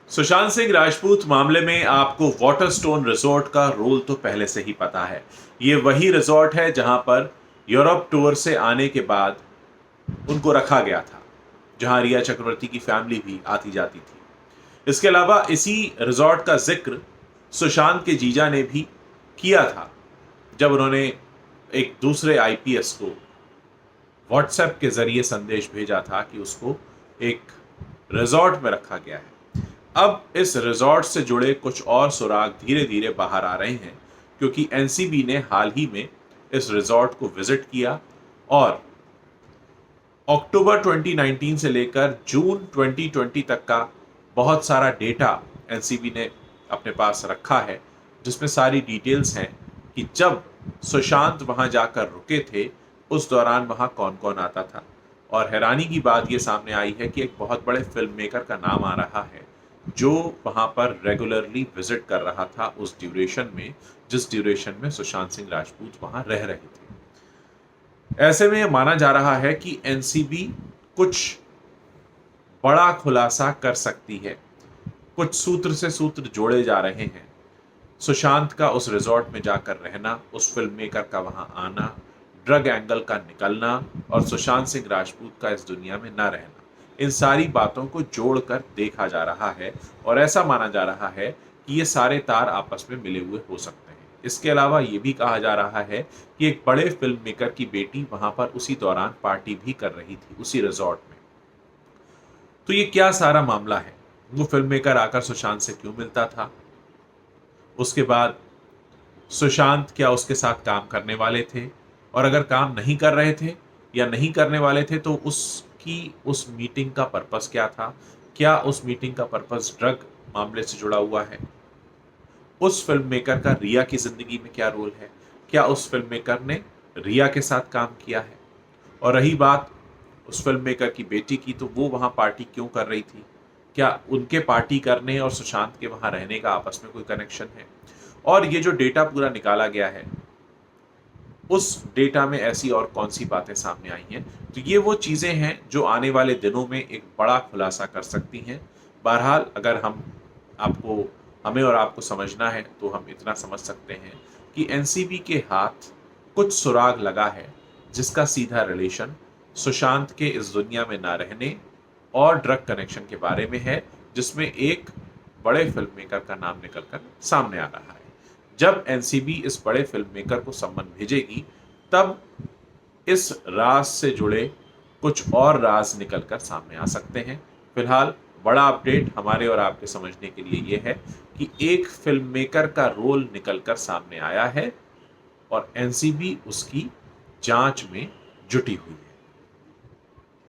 सुशांत सिंह राजपूत मामले में आपको वाटरस्टोन रिजॉर्ट का रोल तो पहले से ही पता है। ये वही रिजॉर्ट है जहां पर यूरोप टूर से आने के बाद उनको रखा गया था, जहां रिया चक्रवर्ती की फैमिली भी आती जाती थी। इसके अलावा इसी रिजॉर्ट का जिक्र सुशांत के जीजा ने भी किया था, जब उन्होंने एक दूसरे आईपीएस को व्हाट्सएप के जरिए संदेश भेजा था कि उसको एक रिजॉर्ट में रखा गया है। अब इस रिजॉर्ट से जुड़े कुछ और सुराग धीरे धीरे बाहर आ रहे हैं, क्योंकि एनसीबी ने हाल ही में इस रिजॉर्ट को विजिट किया और अक्टूबर 2019 से लेकर जून 2020 तक का बहुत सारा डेटा एनसीबी ने अपने पास रखा है, जिसमें सारी डिटेल्स हैं कि जब सुशांत वहां जाकर रुके थे उस दौरान वहां कौन कौन आता था। और हैरानी की बात यह सामने आई है कि एक बहुत बड़े फिल्म मेकर का नाम आ रहा है जो वहां पर रेगुलरली विजिट कर रहा था उस ड्यूरेशन में, जिस ड्यूरेशन में सुशांत सिंह राजपूत वहां रह रहे थे। ऐसे में यह माना जा रहा है कि एनसीबी कुछ बड़ा खुलासा कर सकती है। कुछ सूत्र से सूत्र जोड़े जा रहे हैं। सुशांत का उस रिजॉर्ट में जाकर रहना, उस फिल्म मेकर का वहां आना, ड्रग एंगल का निकलना और सुशांत सिंह राजपूत का इस दुनिया में ना रहना, इन सारी बातों को जोड़कर देखा जा रहा है और ऐसा माना जा रहा है कि ये सारे तार आपस में मिले हुए हो सकते हैं। इसके अलावा ये भी कहा जा रहा है कि एक बड़े फिल्म मेकर की बेटी वहां पर उसी दौरान पार्टी भी कर रही थी उसी रिजॉर्ट में। तो ये क्या सारा मामला है? वो फिल्म मेकर आकर सुशांत से क्यों मिलता था? उसके बाद सुशांत क्या उसके साथ काम करने वाले थे? और अगर काम नहीं कर रहे थे या नहीं करने वाले थे तो उसकी उस मीटिंग का पर्पस क्या था? क्या उस मीटिंग का पर्पस ड्रग मामले से जुड़ा हुआ है? उस फिल्म मेकर का रिया की जिंदगी में क्या रोल है? क्या उस फिल्म मेकर ने रिया के साथ काम किया है? और रही बात उस फिल्म मेकर की बेटी की, तो वो वहां पार्टी क्यों कर रही थी? क्या उनके पार्टी करने और सुशांत के वहां रहने का आपस में कोई कनेक्शन है? और ये जो डेटा पूरा निकाला गया है, उस डेटा में ऐसी और कौन सी बातें सामने आई हैं? तो ये वो चीजें हैं जो आने वाले दिनों में एक बड़ा खुलासा कर सकती हैं। बहरहाल अगर हमें और आपको समझना है तो हम इतना समझ सकते हैं कि एनसीबी के हाथ कुछ सुराग लगा है, जिसका सीधा रिलेशन सुशांत के इस दुनिया में ना रहने और ड्रग कनेक्शन के बारे में है, जिसमें एक बड़े फिल्म मेकर का नाम निकलकर सामने आ रहा है। जब एनसीबी इस बड़े फिल्म मेकर को सम्मन भेजेगी, तब इस राज से जुड़े कुछ और राज निकलकर सामने आ सकते हैं। फिलहाल बड़ा अपडेट हमारे और आपके समझने के लिए यह है कि एक फिल्म मेकर का रोल निकलकर सामने आया है और एनसीबी उसकी जांच में जुटी हुई है।